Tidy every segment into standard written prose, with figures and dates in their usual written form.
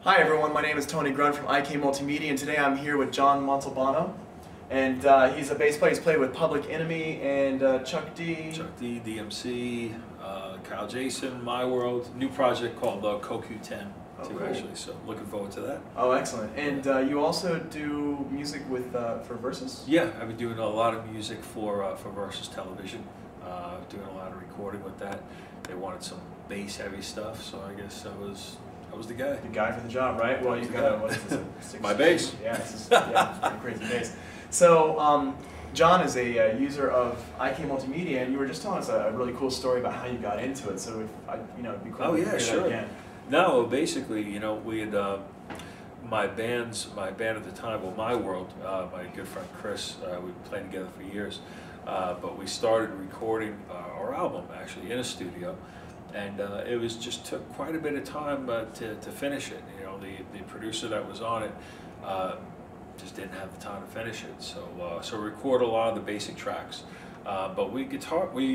Hi everyone, my name is Tony Grun from IK Multimedia, and today I'm here with John Montalbano. And he's a bass player. He's played with Public Enemy and Chuck D. Chuck D, DMC, Kyle Jason, My World, new project called CoQ10 too, cool. actually, so looking forward to that. Oh, excellent. And you also do music with for Versus? Yeah, I've been doing a lot of music for Versus Television, doing a lot of recording with that. They wanted some bass heavy stuff, so I guess I was the guy. The guy for the job, right? Well, you've got a my bass. Yeah, it's pretty crazy bass. So, John is a user of IK Multimedia, and you were just telling us a really cool story about how you got into it. So, if it'd be cool to hear that again. No, basically, we had my band at the time, well, My World, my good friend Chris, we've been playing together for years, but we started recording our album actually in a studio. And it just took quite a bit of time to finish it. The producer that was on it just didn't have the time to finish it. So record a lot of the basic tracks. But we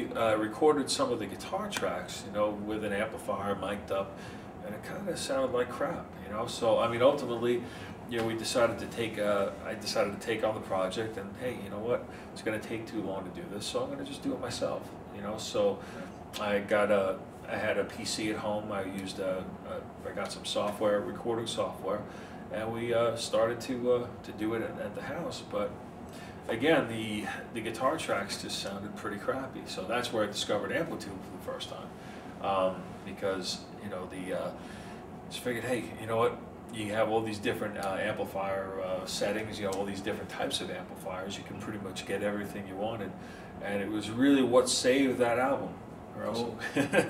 recorded some of the guitar tracks, with an amplifier mic'd up, and it kind of sounded like crap, So I mean, ultimately, we decided to take. I decided to take on the project, and hey, you know what? It's going to take too long to do this, so I'm going to just do it myself. So I had a PC at home. I got some software, recording software, and we started to do it at the house. But again, the guitar tracks just sounded pretty crappy. So that's where I discovered Amplitude for the first time, because just figured, hey, you know what? You have all these different amplifier settings. All these different types of amplifiers. You can pretty much get everything you wanted, and it was really what saved that album. Oh.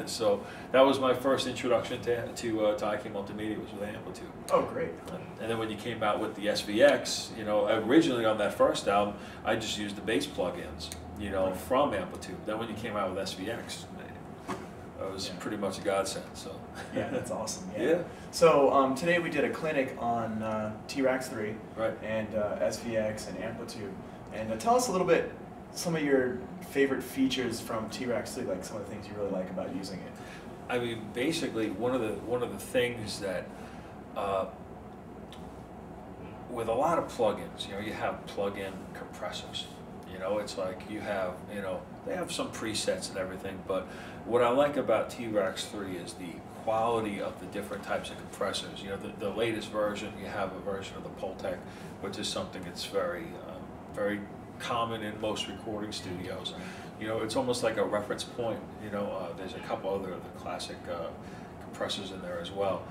So that was my first introduction to IK Multimedia, was with Amplitude. Oh, great. And then when you came out with the SVX, originally on that first album, I just used the bass plugins, from Amplitude. Then when you came out with SVX, it was pretty much a godsend. So yeah, that's awesome. Yeah. So today we did a clinic on T-RackS 3, right, and SVX and Amplitude. And tell us a little bit, some of your favorite features from T-RackS 3, like some of the things you really like about using it. I mean, basically, one of the things that with a lot of plugins, you have plug-in compressors. It's like you have, they have some presets and everything, but what I like about T-RackS 3 is the quality of the different types of compressors. The latest version, you have a version of the Pultec, which is something that's very common in most recording studios. It's almost like a reference point. There's a couple other of the classic compressors in there as well.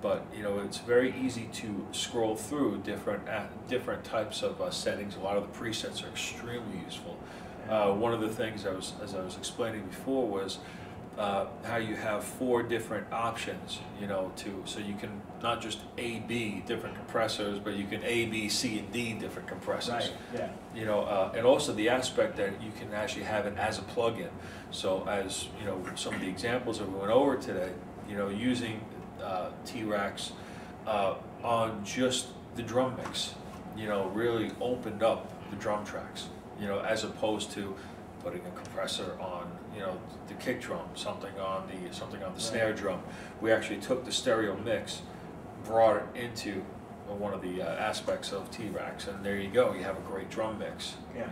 But it's very easy to scroll through different types of settings. A lot of the presets are extremely useful. One of the things as I was explaining before was how you have 4 different options, so you can not just A, B different compressors, but you can A, B, C, and D different compressors. Right. Yeah. And also the aspect that you can actually have it as a plug-in. So as some of the examples that we went over today, using T-RackS on just the drum mix, really opened up the drum tracks, as opposed to putting a compressor on, the kick drum, something on the snare drum. We actually took the stereo mix, brought it into one of the aspects of T-RackS, and there you go. You have a great drum mix. Yeah.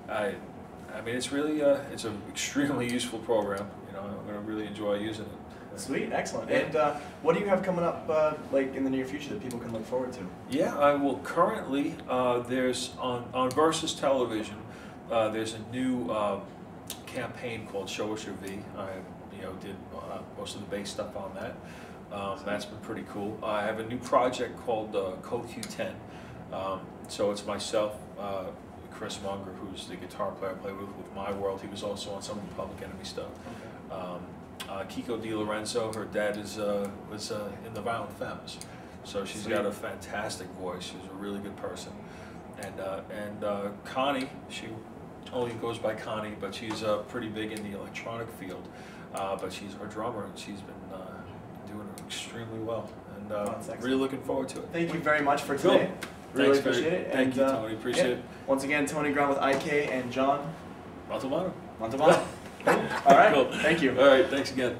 I mean, it's really it's an extremely useful program. I'm going to really enjoy using it. Sweet, excellent. Yeah. And what do you have coming up, like in the near future, that people can look forward to? Yeah, I will currently. There's on Versus Television. There's a new campaign called Show Us Your V. I did most of the bass stuff on that. That's been pretty cool. I have a new project called CoQ10. So it's myself, Chris Munger, who's the guitar player I play with My World. He was also on some of the Public Enemy stuff. Okay. Kiko DiLorenzo, her dad was in the Violent Femmes. So she's got a fantastic voice. She's a really good person. And Connie, she only goes by Connie, but she's pretty big in the electronic field. But she's our drummer, and she's been doing extremely well. And really looking forward to it. Thank you very much for today. Cool. Really appreciate it. Thank you, Tony. Appreciate it. Once again, Tony Grun with IK and John Montalbano. Montalbano. All right. Cool. Thank you. All right. Thanks again.